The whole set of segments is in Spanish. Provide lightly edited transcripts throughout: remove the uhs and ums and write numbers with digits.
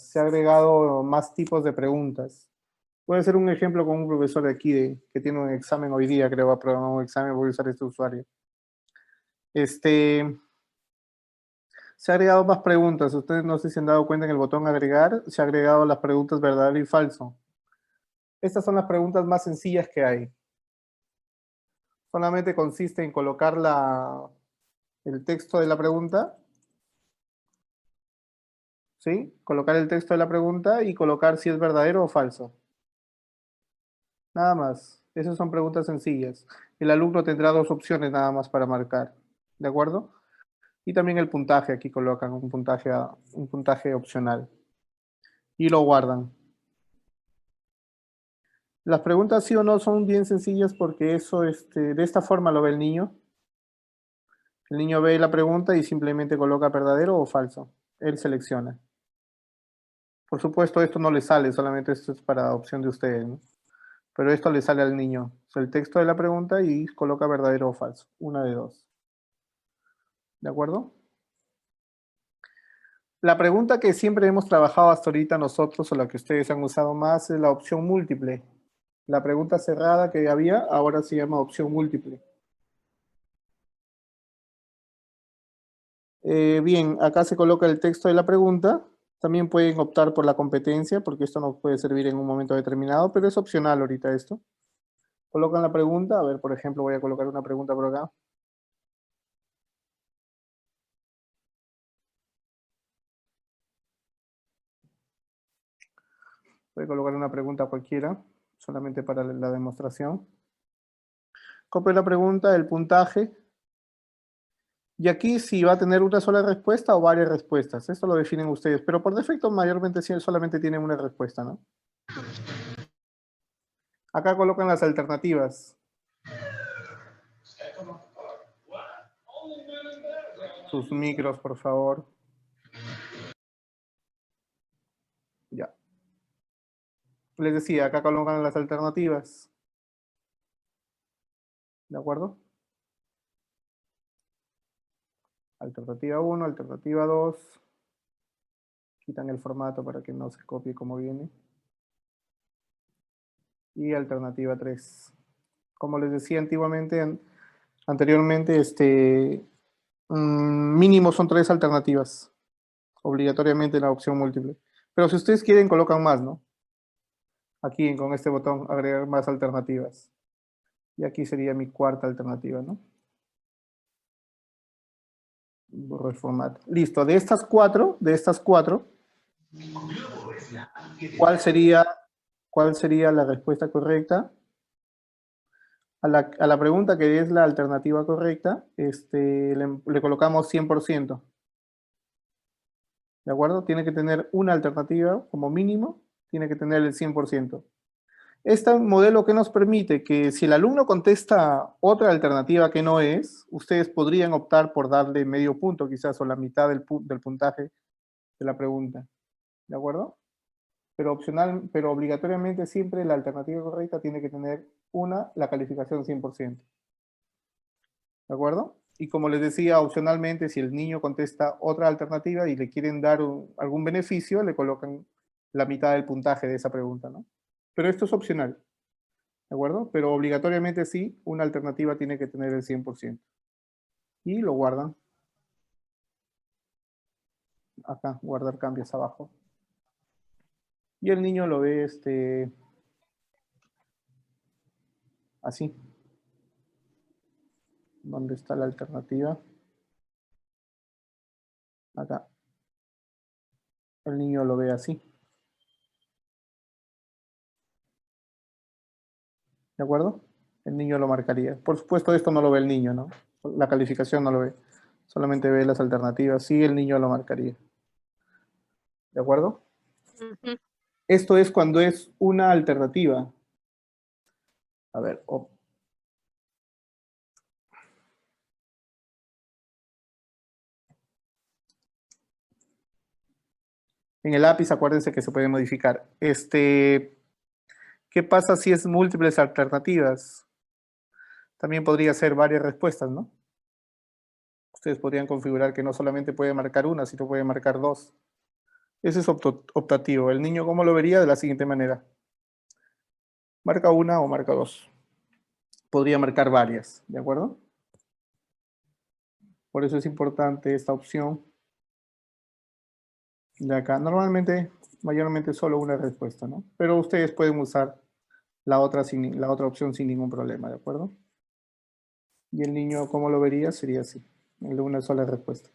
se ha agregado más tipos de preguntas. Voy a hacer un ejemplo con un profesor de aquí que tiene un examen hoy día, creo, va a programar un examen, voy a usar este usuario. Se ha agregado más preguntas. Ustedes no sé si han dado cuenta en el botón agregar, se ha agregado las preguntas verdadero y falso. Estas son las preguntas más sencillas que hay. Solamente consiste en colocar el texto de la pregunta, ¿sí? Colocar el texto de la pregunta y colocar si es verdadero o falso. Nada más. Esas son preguntas sencillas. El alumno tendrá dos opciones nada más para marcar. ¿De acuerdo? Y también el puntaje. Aquí colocan un puntaje opcional. Y lo guardan. Las preguntas sí o no son bien sencillas porque eso, de esta forma lo ve el niño. El niño ve la pregunta y simplemente coloca verdadero o falso. Él selecciona. Por supuesto, esto no le sale, solamente esto es para opción de ustedes, ¿no? Pero esto le sale al niño. O sea, el texto de la pregunta y coloca verdadero o falso. Una de dos. ¿De acuerdo? La pregunta que siempre hemos trabajado hasta ahorita nosotros, o la que ustedes han usado más, es la opción múltiple. La pregunta cerrada que había, ahora se llama opción múltiple. Bien, acá se coloca el texto de la pregunta. También pueden optar por la competencia, porque esto nos puede servir en un momento determinado, pero es opcional ahorita esto. Colocan la pregunta. A ver, por ejemplo, voy a colocar una pregunta por acá. Voy a colocar una pregunta cualquiera, solamente para la demostración. Copio la pregunta, el puntaje. Y aquí si va a tener una sola respuesta o varias respuestas. Esto lo definen ustedes, pero por defecto mayormente solamente tienen una respuesta, ¿no? Acá colocan las alternativas. Sus micros, por favor. Ya. Les decía, acá colocan las alternativas. ¿De acuerdo? Alternativa 1, alternativa 2. Quitan el formato para que no se copie como viene. Y alternativa 3. Como les decía anteriormente, mínimo son 3 alternativas. Obligatoriamente en la opción múltiple. Pero si ustedes quieren, colocan más, ¿no? Aquí con este botón, agregar más alternativas. Y aquí sería mi cuarta alternativa, ¿no? Borro el formato. Listo, de estas cuatro, ¿cuál sería la respuesta correcta? A la pregunta que es la alternativa correcta, le colocamos 100%. ¿De acuerdo? Tiene que tener una alternativa como mínimo, tiene que tener el 100%. Este modelo que nos permite que si el alumno contesta otra alternativa que no es, ustedes podrían optar por darle medio punto quizás o la mitad del puntaje de la pregunta. ¿De acuerdo? Pero obligatoriamente siempre la alternativa correcta tiene que tener la calificación 100%. ¿De acuerdo? Y como les decía, opcionalmente, si el niño contesta otra alternativa y le quieren dar algún beneficio, le colocan la mitad del puntaje de esa pregunta, ¿no? Pero esto es opcional. ¿De acuerdo? Pero obligatoriamente sí, una alternativa tiene que tener el 100%. Y lo guardan. Acá, guardar cambios abajo. Y el niño lo ve así. ¿Dónde está la alternativa? Acá. El niño lo ve así. ¿De acuerdo? El niño lo marcaría. Por supuesto, esto no lo ve el niño, ¿no? La calificación no lo ve. Solamente ve las alternativas. Sí, el niño lo marcaría. ¿De acuerdo? Ujú. Esto es cuando es una alternativa. A ver, en el lápiz acuérdense que se puede modificar. ¿Qué pasa si es múltiples alternativas? También podría ser varias respuestas, ¿no? Ustedes podrían configurar que no solamente puede marcar una, sino puede marcar dos. Ese es optativo. El niño, ¿cómo lo vería? De la siguiente manera. Marca una o marca dos. Podría marcar varias, ¿de acuerdo? Por eso es importante esta opción de acá. Normalmente, mayormente solo una respuesta, ¿no? Pero ustedes pueden usar la otra opción sin ningún problema, ¿de acuerdo? Y el niño, ¿cómo lo vería? Sería así, el de una sola respuesta.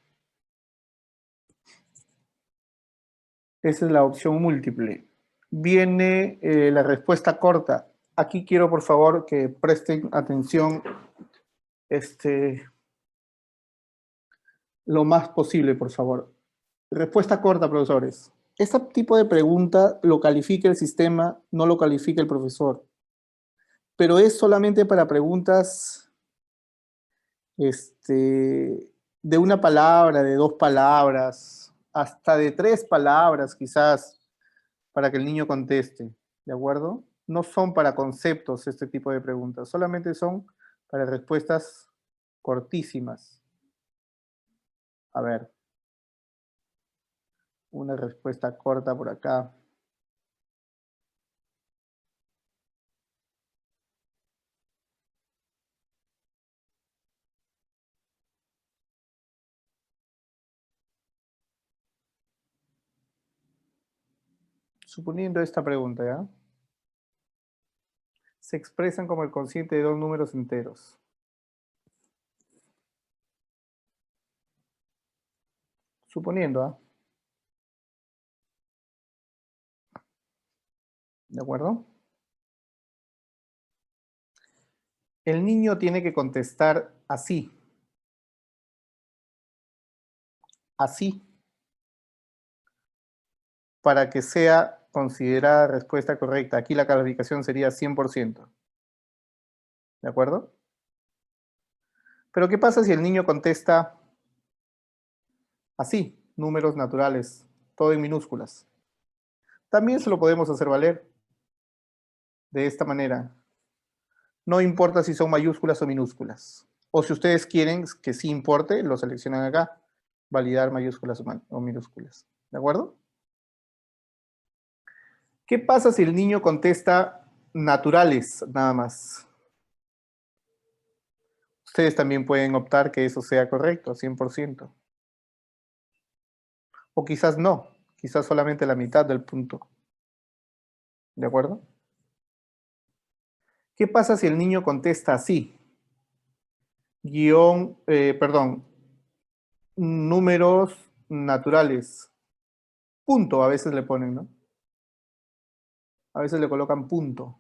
Esa es la opción múltiple. Viene la respuesta corta. Aquí quiero, por favor, que presten atención lo más posible, por favor. Respuesta corta, profesores. Este tipo de pregunta lo califica el sistema, no lo califica el profesor. Pero es solamente para preguntas de una palabra, de dos palabras, hasta de tres palabras quizás, para que el niño conteste, ¿de acuerdo? No son para conceptos este tipo de preguntas, solamente son para respuestas cortísimas. A ver, una respuesta corta por acá. Suponiendo esta pregunta, ¿ya? Se expresan como el cociente de dos números enteros. Suponiendo, ¿ah? ¿De acuerdo? El niño tiene que contestar así. Así. Para que sea considerada respuesta correcta. Aquí la calificación sería 100%. ¿De acuerdo? Pero ¿qué pasa si el niño contesta así? Números naturales, todo en minúsculas. También se lo podemos hacer valer de esta manera. No importa si son mayúsculas o minúsculas. O si ustedes quieren que sí importe, lo seleccionan acá. Validar mayúsculas o minúsculas. ¿De acuerdo? ¿Qué pasa si el niño contesta naturales nada más? Ustedes también pueden optar que eso sea correcto, 100%. O quizás no, quizás solamente la mitad del punto. ¿De acuerdo? ¿Qué pasa si el niño contesta así? Números naturales. Punto, a veces le ponen, ¿no? A veces le colocan punto.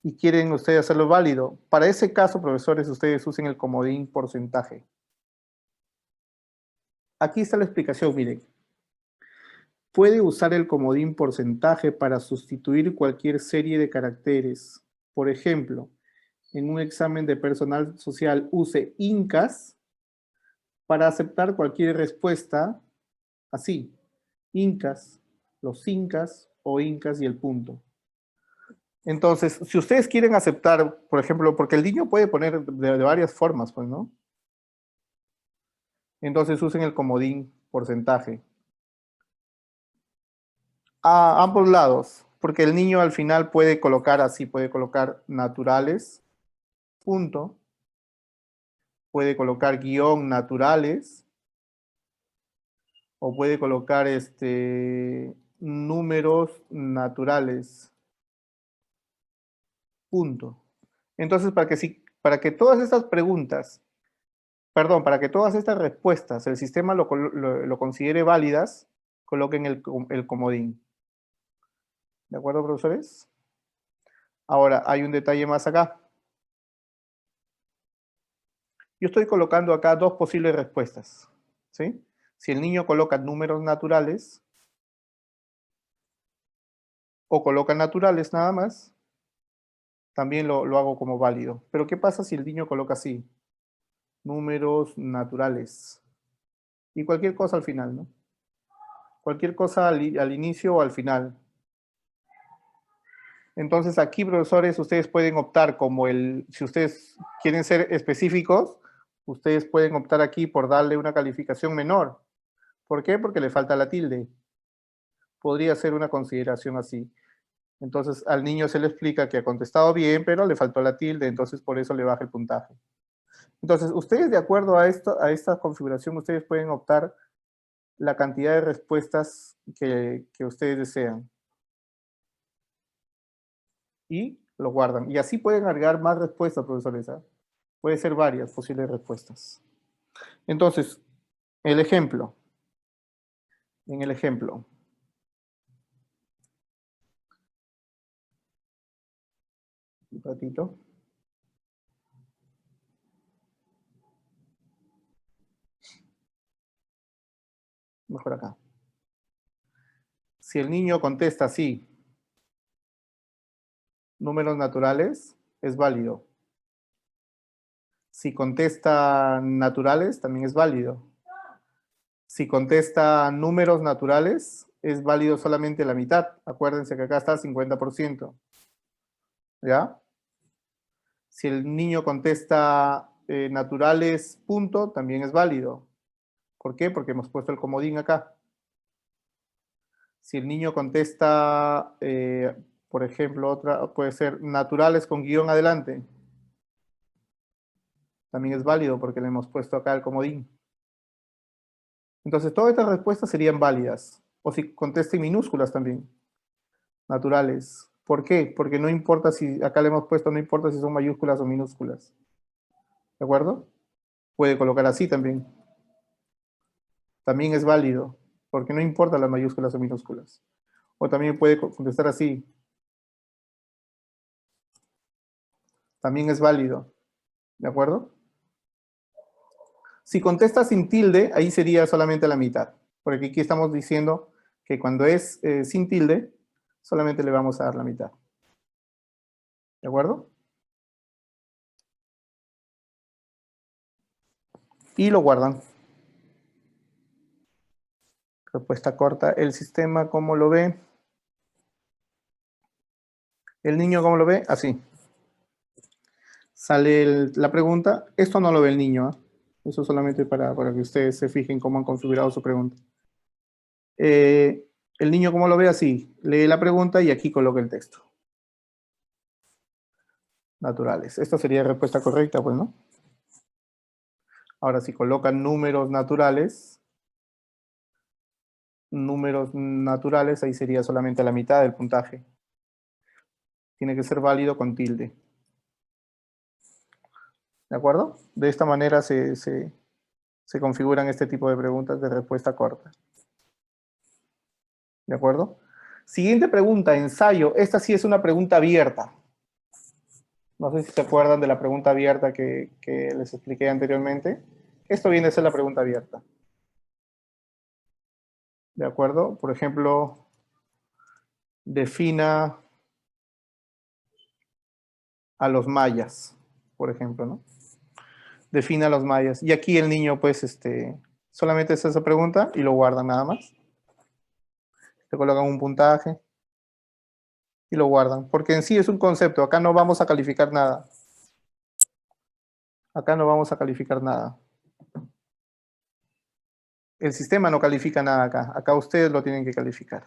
Y quieren ustedes hacerlo válido. Para ese caso, profesores, ustedes usen el comodín porcentaje. Aquí está la explicación, miren. Puede usar el comodín porcentaje para sustituir cualquier serie de caracteres. Por ejemplo, en un examen de personal social use incas para aceptar cualquier respuesta así. Incas, los incas o incas y el punto. Entonces, si ustedes quieren aceptar, por ejemplo, porque el niño puede poner de varias formas, pues, ¿no? Entonces usen el comodín porcentaje. A ambos lados, porque el niño al final puede colocar así, puede colocar naturales, punto, puede colocar guión naturales, o puede colocar números naturales, punto. Entonces, para que todas estas preguntas, para que todas estas respuestas el sistema lo considere válidas, coloquen el comodín. ¿De acuerdo, profesores? Ahora, hay un detalle más acá. Yo estoy colocando acá dos posibles respuestas, ¿sí? Si el niño coloca números naturales o coloca naturales nada más, también lo hago como válido. Pero ¿qué pasa si el niño coloca así? Números naturales. Y cualquier cosa al final, ¿no? Cualquier cosa al inicio o al final. Entonces aquí, profesores, ustedes pueden optar si ustedes quieren ser específicos, ustedes pueden optar aquí por darle una calificación menor. ¿Por qué? Porque le falta la tilde. Podría ser una consideración así. Entonces al niño se le explica que ha contestado bien, pero le faltó la tilde, entonces por eso le baja el puntaje. Entonces, ustedes de acuerdo a esta configuración, ustedes pueden optar la cantidad de respuestas que ustedes desean. Y lo guardan. Y así pueden agregar más respuestas, profesores. ¿Ah? Puede ser varias posibles respuestas. Entonces, el ejemplo. En el ejemplo. Un ratito. Mejor acá. Si el niño contesta sí, números naturales, es válido. Si contesta naturales, también es válido. Si contesta números naturales, es válido solamente la mitad. Acuérdense que acá está 50%. ¿Ya? Si el niño contesta naturales, punto, también es válido. ¿Por qué? Porque hemos puesto el comodín acá. Si el niño contesta, por ejemplo, otra puede ser naturales con guión adelante. También es válido porque le hemos puesto acá el comodín. Entonces, todas estas respuestas serían válidas. O si contesta en minúsculas también. Naturales. ¿Por qué? Porque no importa si, acá le hemos puesto, no importa si son mayúsculas o minúsculas. ¿De acuerdo? Puede colocar así también. También es válido, porque no importa las mayúsculas o minúsculas. O también puede contestar así. También es válido. ¿De acuerdo? Si contesta sin tilde, ahí sería solamente la mitad. Porque aquí estamos diciendo que cuando es sin tilde, solamente le vamos a dar la mitad. ¿De acuerdo? Y lo guardan. Respuesta corta. El sistema, ¿cómo lo ve? El niño, ¿cómo lo ve? Así. Sale la pregunta. Esto no lo ve el niño. ¿Eh? Eso solamente para que ustedes se fijen cómo han configurado su pregunta. El niño, ¿cómo lo ve? Así. Lee la pregunta y aquí coloca el texto. Naturales. Esta sería la respuesta correcta, pues, ¿no? Ahora, si colocan números naturales, ahí sería solamente la mitad del puntaje. Tiene que ser válido con tilde. ¿De acuerdo? De esta manera se configuran este tipo de preguntas de respuesta corta. ¿De acuerdo? Siguiente pregunta, ensayo. Esta sí es una pregunta abierta. No sé si se acuerdan de la pregunta abierta que les expliqué anteriormente. Esto viene a ser la pregunta abierta. ¿De acuerdo? Por ejemplo, defina a los mayas, por ejemplo, ¿no? Defina a los mayas. Y aquí el niño, pues, solamente hace esa pregunta y lo guarda nada más. Le colocan un puntaje y lo guardan. Porque en sí es un concepto. Acá no vamos a calificar nada. Acá no vamos a calificar nada. El sistema no califica nada acá. Acá ustedes lo tienen que calificar.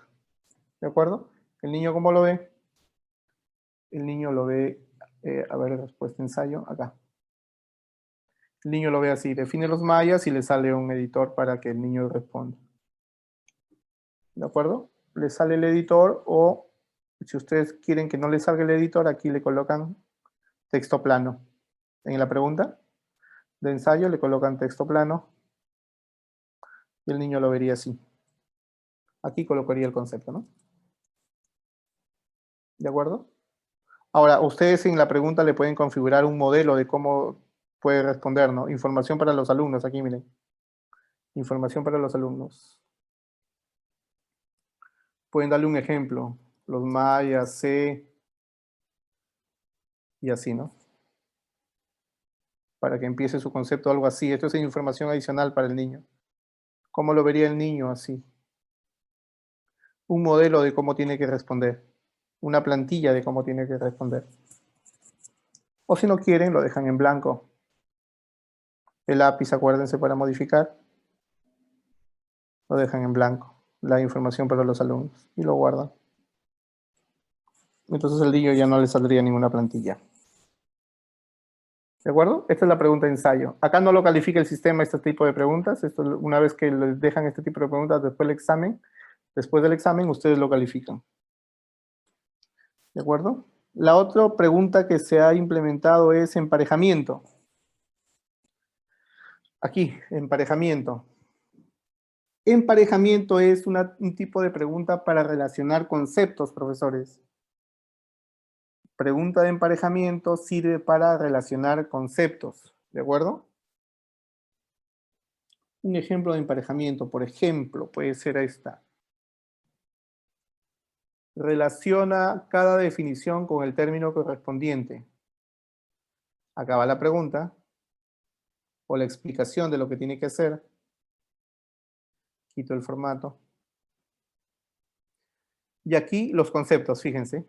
¿De acuerdo? ¿El niño cómo lo ve? El niño lo ve, a ver, respuesta ensayo, acá. El niño lo ve así, define los mayas y le sale un editor para que el niño responda. ¿De acuerdo? Le sale el editor o si ustedes quieren que no le salga el editor, aquí le colocan texto plano. En la pregunta de ensayo le colocan texto plano y el niño lo vería así. Aquí colocaría el concepto, ¿no? ¿De acuerdo? Ahora, ustedes en la pregunta le pueden configurar un modelo de cómo puede responder, ¿no? Información para los alumnos, aquí miren. Información para los alumnos. Pueden darle un ejemplo. Los mayas, C, y así, ¿no? Para que empiece su concepto algo así. Esto es información adicional para el niño. ¿Cómo lo vería el niño así? Un modelo de cómo tiene que responder. Una plantilla de cómo tiene que responder. O si no quieren, lo dejan en blanco. El lápiz, acuérdense, para modificar. Lo dejan en blanco, la información para los alumnos, y lo guardan. Entonces el niño ya no le saldría ninguna plantilla. ¿De acuerdo? Esta es la pregunta de ensayo. Acá no lo califica el sistema este tipo de preguntas. Esto, una vez que les dejan este tipo de preguntas después del examen, ustedes lo califican. ¿De acuerdo? La otra pregunta que se ha implementado es emparejamiento. Aquí, emparejamiento. Emparejamiento es un tipo de pregunta para relacionar conceptos, profesores. Pregunta de emparejamiento sirve para relacionar conceptos, ¿de acuerdo? Un ejemplo de emparejamiento, por ejemplo, puede ser esta. Relaciona cada definición con el término correspondiente. Acá va la pregunta o la explicación de lo que tiene que hacer. Quito el formato. Y aquí los conceptos, fíjense.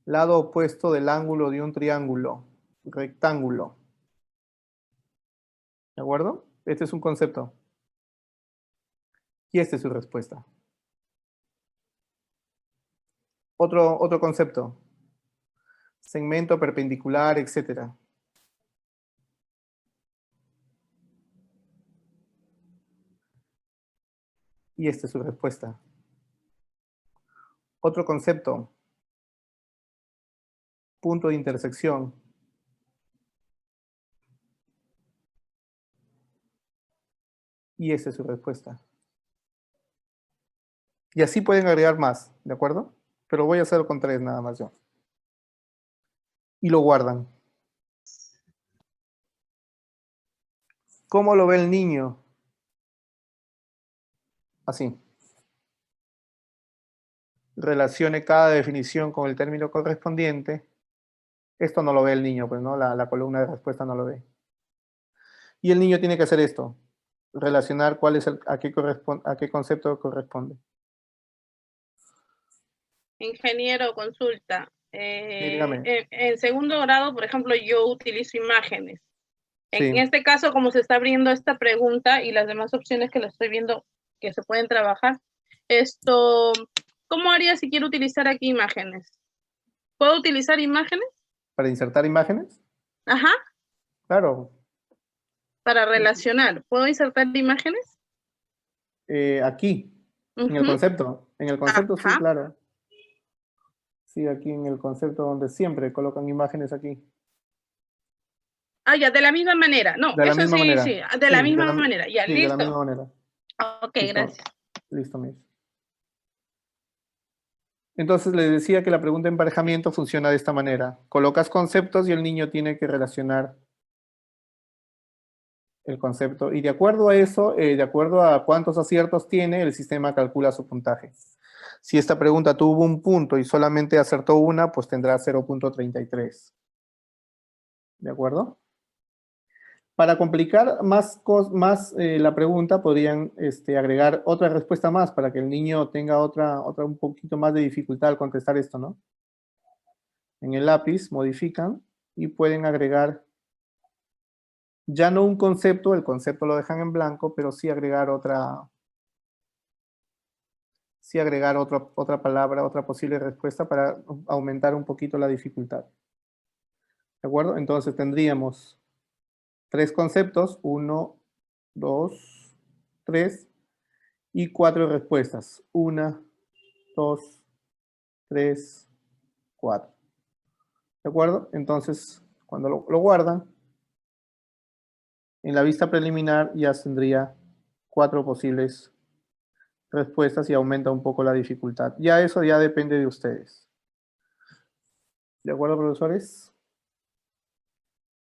Lado opuesto del ángulo de un triángulo, rectángulo. ¿De acuerdo? Este es un concepto. Y esta es su respuesta. Otro concepto. Segmento perpendicular, etc. Y esta es su respuesta. Otro concepto. Punto de intersección. Y esta es su respuesta. Y así pueden agregar más, ¿de acuerdo? Pero voy a hacerlo con 3 nada más yo. Y lo guardan. ¿Cómo lo ve el niño? Así. Relacione cada definición con el término correspondiente. Esto no lo ve el niño, pues, ¿no? La columna de respuesta no lo ve. Y el niño tiene que hacer esto. Relacionar cuál es a qué concepto corresponde. Ingeniero, consulta. Sí, dígame. En segundo grado, por ejemplo, yo utilizo imágenes. En Sí. este caso, como se está abriendo esta pregunta y las demás opciones que la estoy viendo que se pueden trabajar, ¿cómo haría si quiero utilizar aquí imágenes? ¿Puedo utilizar imágenes? ¿Para insertar imágenes? Ajá. Claro. Para relacionar. ¿Puedo insertar imágenes? Aquí, en el concepto. En el concepto sí, Ajá. claro. Sí, aquí en el concepto donde siempre colocan imágenes aquí. Ah, ya, de la misma manera. No, De la eso misma sí, manera. sí, de la misma manera. Ya, Sí, de la listo. misma manera. Ok, Listo. gracias. Listo, Miss. Entonces les decía que la pregunta de emparejamiento funciona de esta manera. Colocas conceptos y el niño tiene que relacionar el concepto. Y de acuerdo a eso, de acuerdo a cuántos aciertos tiene, el sistema calcula su puntaje. Si esta pregunta tuvo un punto y solamente acertó una, pues tendrá 0.33. ¿De acuerdo? Para complicar más la pregunta, podrían agregar otra respuesta más para que el niño tenga otra un poquito más de dificultad al contestar esto, ¿no? En el lápiz modifican y pueden agregar ya no un concepto, el concepto lo dejan en blanco, pero sí agregar otra palabra, otra posible respuesta para aumentar un poquito la dificultad. ¿De acuerdo? Entonces tendríamos 3 conceptos, 1, 2, 3 y 4 respuestas. 1, 2, 3, 4. ¿De acuerdo? Entonces, cuando lo guardan, en la vista preliminar ya tendría 4 posibles respuestas y aumenta un poco la dificultad. Ya eso ya depende de ustedes. ¿De acuerdo, profesores?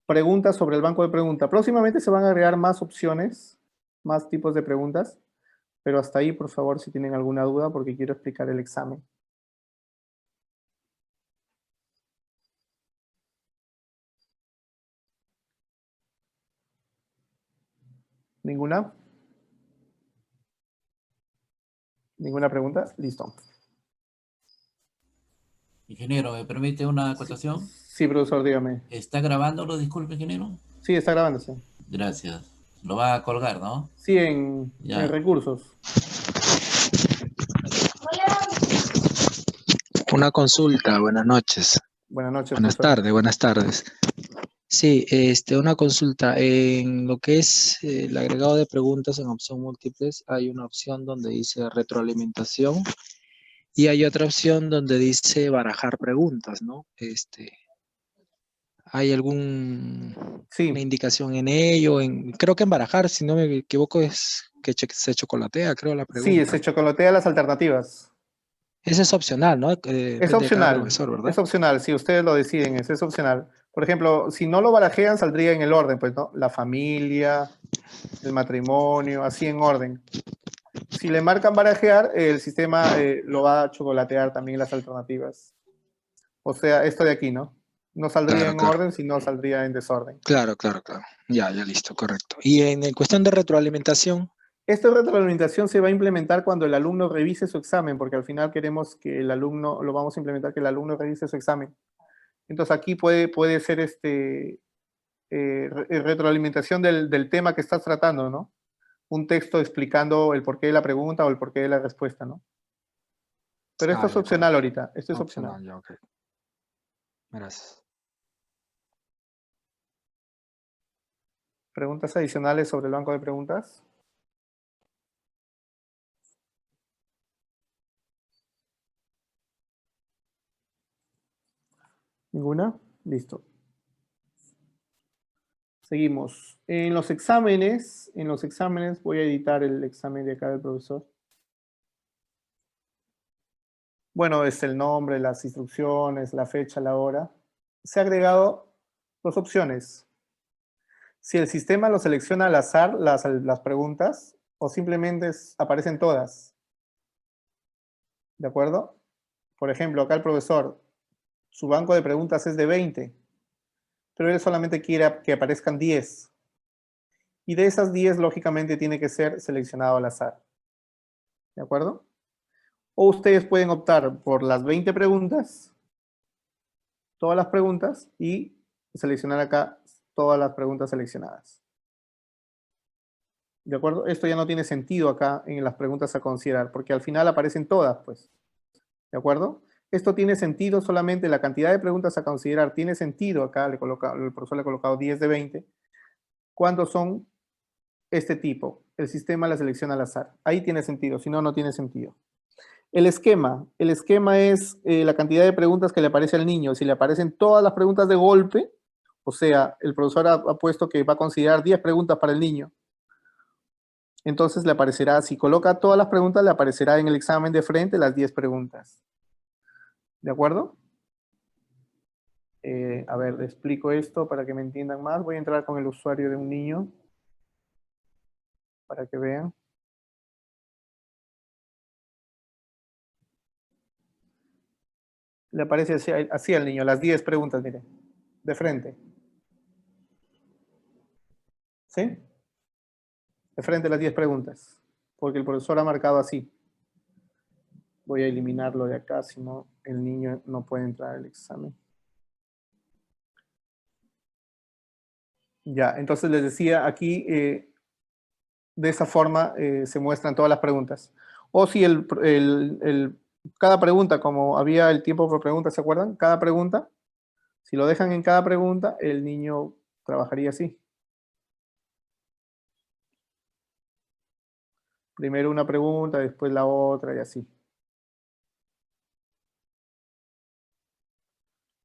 Preguntas sobre el banco de preguntas. Próximamente se van a agregar más opciones, más tipos de preguntas, pero hasta ahí, por favor, si tienen alguna duda, porque quiero explicar el examen. ¿Ninguna? ¿Ninguna pregunta? Listo. Ingeniero, ¿me permite una acotación? Sí, profesor, dígame. ¿Está grabándolo? Disculpe, ingeniero. Sí, está grabándose. Gracias. Lo va a colgar, ¿no? Sí, en Ya. recursos. Una consulta, buenas noches. Buenas noches, Buenas profesor. tardes, buenas tardes. Sí, una consulta. En lo que es el agregado de preguntas en opción múltiples, hay una opción donde dice retroalimentación y hay otra opción donde dice barajar preguntas, ¿no? ¿Hay alguna Sí, indicación en ello? Creo que en barajar, si no me equivoco, es que se chocolatea, creo, la sí, pregunta. se chocolatea las alternativas. Ese es opcional, ¿no? Es Depende de cada opcional, profesor, ¿verdad? es opcional, si ustedes lo deciden, es opcional. Por ejemplo, si no lo barajean, saldría en el orden, pues, ¿no? La familia, el matrimonio, así en orden. Si le marcan barajear, el sistema lo va a chocolatear también las alternativas. O sea, esto de aquí, ¿no? No saldría Claro, en claro. orden, sino saldría en desorden. Claro, claro, claro. Ya, ya listo, correcto. Y en cuestión de retroalimentación, Esta retroalimentación se va a implementar cuando el alumno revise su examen, porque al final queremos que el alumno, lo vamos a implementar que el alumno revise su examen. Entonces aquí puede ser retroalimentación del tema que estás tratando, ¿no? Un texto explicando el porqué de la pregunta o el porqué de la respuesta, ¿no? Pero esto es ya, opcional correcto. ahorita, esto es opcional. Opcional, ya, ok. Gracias. ¿Preguntas adicionales sobre el banco de preguntas? ¿Ninguna? Listo. Seguimos. En los exámenes voy a editar el examen de acá del profesor. Bueno, es el nombre, las instrucciones, la fecha, la hora. Se ha agregado dos opciones. Si el sistema lo selecciona al azar las preguntas o simplemente aparecen todas. ¿De acuerdo? Por ejemplo, acá el profesor, su banco de preguntas es de 20, pero él solamente quiere que aparezcan 10. Y de esas 10, lógicamente, tiene que ser seleccionado al azar. ¿De acuerdo? O ustedes pueden optar por las 20 preguntas, todas las preguntas, y seleccionar acá todas las preguntas seleccionadas. ¿De acuerdo? Esto ya no tiene sentido acá en las preguntas a considerar, porque al final aparecen todas, pues. ¿De acuerdo? Esto tiene sentido solamente, la cantidad de preguntas a considerar tiene sentido, acá el profesor le ha colocado 10 de 20, cuando son este tipo. El sistema la selecciona al azar. Ahí tiene sentido, si no, no tiene sentido. El esquema es la cantidad de preguntas que le aparece al niño. Si le aparecen todas las preguntas de golpe, o sea, el profesor ha puesto que va a considerar 10 preguntas para el niño, entonces le aparecerá, si coloca todas las preguntas, le aparecerá en el examen de frente las 10 preguntas. ¿De acuerdo? A ver, le explico esto para que me entiendan más. Voy a entrar con el usuario de un niño para que vean. Le aparece así al niño, las 10 preguntas, mire, de frente. ¿Sí? De frente las 10 preguntas, porque el profesor ha marcado así. Voy a eliminarlo de acá, si no, el niño no puede entrar al examen. Ya, entonces les decía, aquí de esa forma se muestran todas las preguntas. O si cada pregunta, como había el tiempo por pregunta, ¿se acuerdan? Cada pregunta, si lo dejan en cada pregunta, el niño trabajaría así. Primero una pregunta, después la otra y así.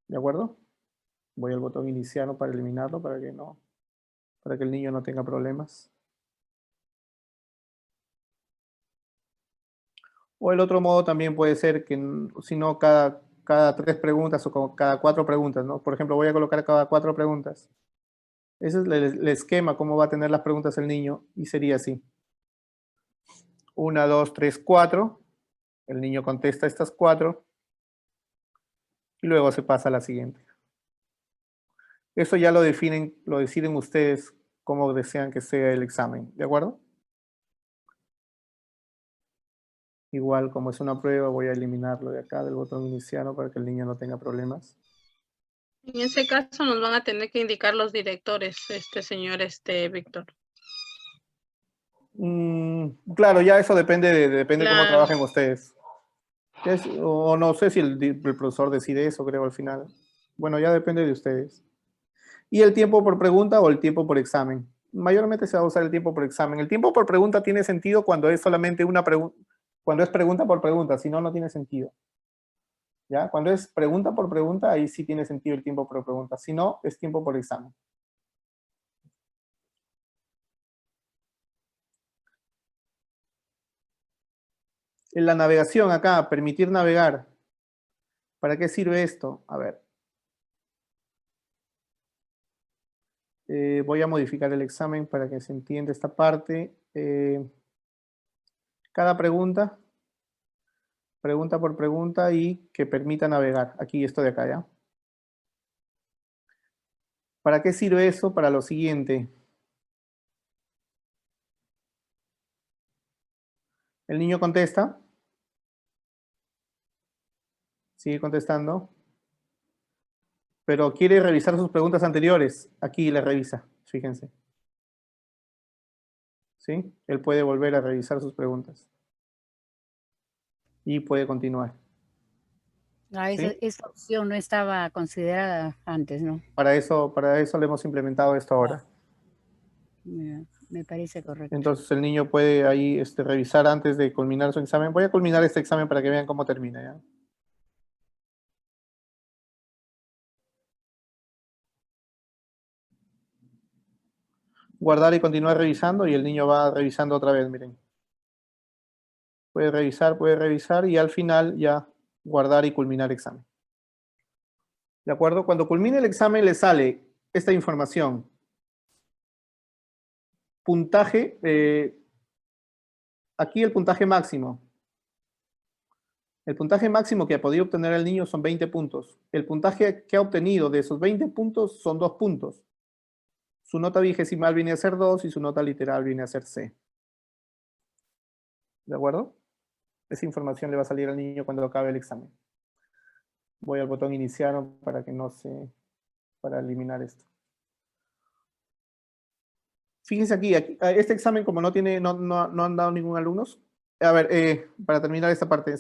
¿De acuerdo? Voy al botón inicial para eliminarlo, para que el niño no tenga problemas. O el otro modo también puede ser que, si no, cada 3 preguntas o cada 4 preguntas, ¿no? Por ejemplo, voy a colocar cada 4 preguntas. Ese es el esquema, cómo va a tener las preguntas el niño, y sería así. 1, 2, 3, 4. El niño contesta estas 4 y luego se pasa a la siguiente. Eso ya lo deciden ustedes cómo desean que sea el examen, ¿de acuerdo? Igual, como es una prueba, voy a eliminarlo de acá del botón inicial para que el niño no tenga problemas. En ese caso nos van a tener que indicar los directores, señor Víctor. Claro, ya eso depende cómo Claro. trabajen ustedes. O no sé si el profesor decide eso, creo, al final. Bueno, ya depende de ustedes. ¿Y el tiempo por pregunta o el tiempo por examen? Mayormente se va a usar el tiempo por examen. El tiempo por pregunta tiene sentido cuando es solamente una pregunta, cuando es pregunta por pregunta, si no, no tiene sentido. ¿Ya? Cuando es pregunta por pregunta, ahí sí tiene sentido el tiempo por pregunta. Si no, es tiempo por examen. En la navegación acá, permitir navegar. ¿Para qué sirve esto? A ver. Voy a modificar el examen para que se entienda esta parte. Cada pregunta por pregunta y que permita navegar. Aquí esto de acá, ¿ya? ¿Para qué sirve eso? Para lo siguiente. El niño contesta. Sigue contestando. Pero quiere revisar sus preguntas anteriores. Aquí le revisa, fíjense. ¿Sí? Él puede volver a revisar sus preguntas. Y puede continuar. Ah, ¿Sí? esa opción no estaba considerada antes, ¿no? Para eso le hemos implementado esto ahora. Mira, me parece correcto. Entonces el niño puede ahí revisar antes de culminar su examen. Voy a culminar este examen para que vean cómo termina, ¿ya? Guardar y continuar revisando y el niño va revisando otra vez, miren. Puede revisar y al final ya guardar y culminar examen. ¿De acuerdo? Cuando culmine el examen le sale esta información. Puntaje, aquí el puntaje máximo. El puntaje máximo que ha podido obtener el niño son 20 puntos. El puntaje que ha obtenido de esos 20 puntos son 2 puntos. Su nota vigesimal viene a ser 2 y su nota literal viene a ser C. ¿De acuerdo? Esa información le va a salir al niño cuando acabe el examen. Voy al botón iniciar para que no se... para eliminar esto. Fíjense aquí, este examen como no han dado ningún alumno. A ver, para terminar esta parte,